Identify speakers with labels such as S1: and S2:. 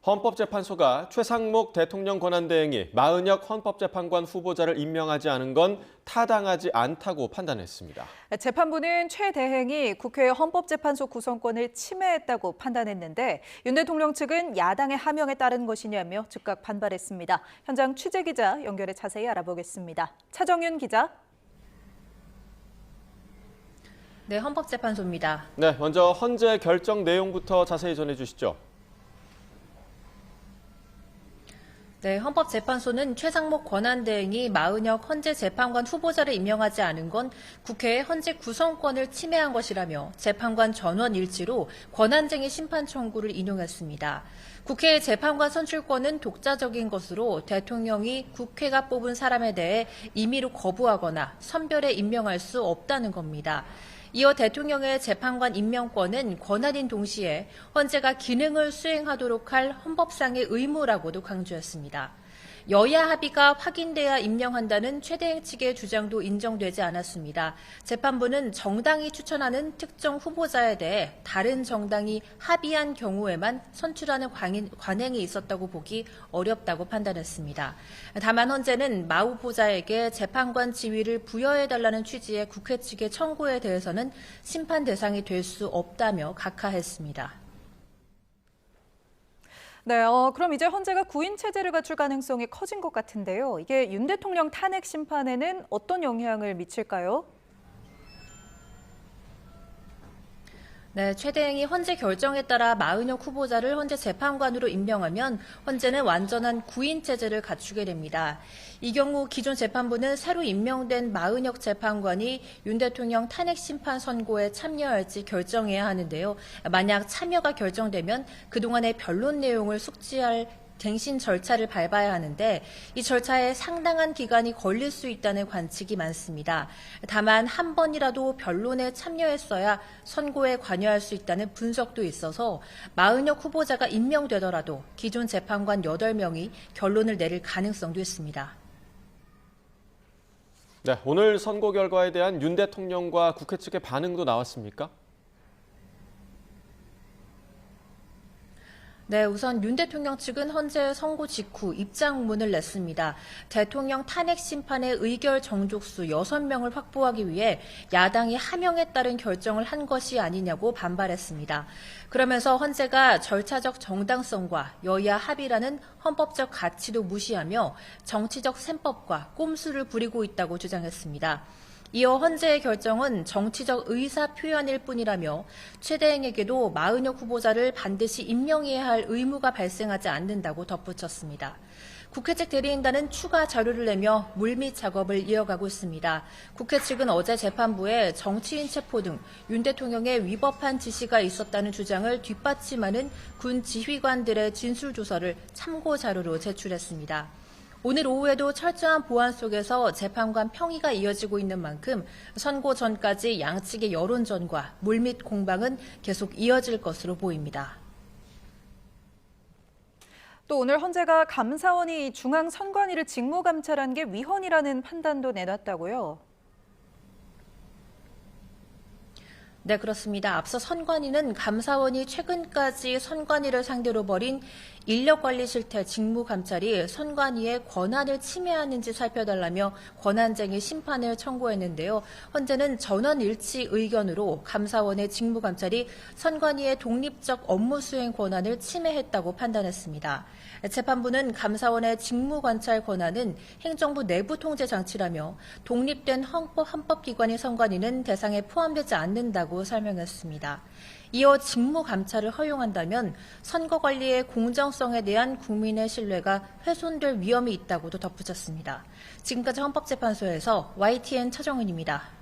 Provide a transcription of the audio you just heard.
S1: 헌법재판소가 최상목 대통령 권한대행이 마은혁 헌법재판관 후보자를 임명하지 않은 건 타당하지 않다고 판단했습니다.
S2: 재판부는 최 대행이 국회 헌법재판소 구성권을 침해했다고 판단했는데 윤 대통령 측은 야당의 하명에 따른 것이냐며 즉각 반발했습니다. 현장 취재기자 연결해 자세히 알아보겠습니다. 차정윤 기자.
S3: 네, 헌법재판소입니다.
S1: 네, 먼저 헌재 결정 내용부터 자세히 전해주시죠.
S3: 네, 헌법재판소는 최상목 권한대행이 마은혁 헌재재판관 후보자를 임명하지 않은 건 국회의 헌재 구성권을 침해한 것이라며 재판관 전원 일치로 권한쟁의 심판 청구를 인용했습니다. 국회의 재판관 선출권은 독자적인 것으로 대통령이 국회가 뽑은 사람에 대해 임의로 거부하거나 선별해 임명할 수 없다는 겁니다. 이어 대통령의 재판관 임명권은 권한인 동시에 헌재가 기능을 수행하도록 할 헌법상의 의무라고도 강조했습니다. 여야 합의가 확인돼야 임명한다는 최 대행 측의 주장도 인정되지 않았습니다. 재판부는 정당이 추천하는 특정 후보자에 대해 다른 정당이 합의한 경우에만 선출하는 관행이 있었다고 보기 어렵다고 판단했습니다. 다만 헌재는 마 후보자에게 재판관 지위를 부여해달라는 취지의 국회 측의 청구에 대해서는 심판 대상이 될 수 없다며 각하했습니다.
S2: 네, 그럼 이제 헌재가 구인 체제를 갖출 가능성이 커진 것 같은데요. 이게 윤 대통령 탄핵 심판에는 어떤 영향을 미칠까요?
S3: 네, 최 대행이 헌재 결정에 따라 마은혁 후보자를 헌재 재판관으로 임명하면 헌재는 완전한 구인 체제를 갖추게 됩니다. 이 경우 기존 재판부는 새로 임명된 마은혁 재판관이 윤 대통령 탄핵 심판 선고에 참여할지 결정해야 하는데요. 만약 참여가 결정되면 그동안의 변론 내용을 숙지할 갱신 절차를 밟아야 하는데 이 절차에 상당한 기간이 걸릴 수 있다는 관측이 많습니다. 다만 한 번이라도 변론에 참여했어야 선고에 관여할 수 있다는 분석도 있어서 마은혁 후보자가 임명되더라도 기존 재판관 8명이 결론을 내릴 가능성도 있습니다.
S1: 네, 오늘 선고 결과에 대한 윤 대통령과 국회 측의 반응도 나왔습니까?
S3: 네, 우선 윤 대통령 측은 헌재 선고 직후 입장문을 냈습니다. 대통령 탄핵 심판의 의결 정족수 6명을 확보하기 위해 야당이 하명에 따른 결정을 한 것이 아니냐고 반발했습니다. 그러면서 헌재가 절차적 정당성과 여야 합의라는 헌법적 가치도 무시하며 정치적 셈법과 꼼수를 부리고 있다고 주장했습니다. 이어 헌재의 결정은 정치적 의사 표현일 뿐이라며 최 대행에게도 마은혁 후보자를 반드시 임명해야 할 의무가 발생하지 않는다고 덧붙였습니다. 국회 측 대리인단은 추가 자료를 내며 물밑 작업을 이어가고 있습니다. 국회 측은 어제 재판부에 정치인 체포 등 윤 대통령의 위법한 지시가 있었다는 주장을 뒷받침하는 군 지휘관들의 진술조서를 참고 자료로 제출했습니다. 오늘 오후에도 철저한 보안 속에서 재판관 평의가 이어지고 있는 만큼 선고 전까지 양측의 여론전과 물밑 공방은 계속 이어질 것으로 보입니다.
S2: 또 오늘 헌재가 감사원이 중앙선관위를 직무감찰한 게 위헌이라는 판단도 내놨다고요?
S3: 네, 그렇습니다. 앞서 선관위는 감사원이 최근까지 선관위를 상대로 벌인 인력관리 실태 직무감찰이 선관위의 권한을 침해하는지 살펴달라며 권한쟁의 심판을 청구했는데요. 헌재는 전원 일치 의견으로 감사원의 직무감찰이 선관위의 독립적 업무 수행 권한을 침해했다고 판단했습니다. 재판부는 감사원의 직무관찰 권한은 행정부 내부 통제 장치라며 독립된 헌법기관인 선관위는 대상에 포함되지 않는다고 설명했습니다. 이어 직무감찰을 허용한다면 선거관리의 공정성에 대한 국민의 신뢰가 훼손될 위험이 있다고도 덧붙였습니다. 지금까지 헌법재판소에서 YTN 차정은입니다.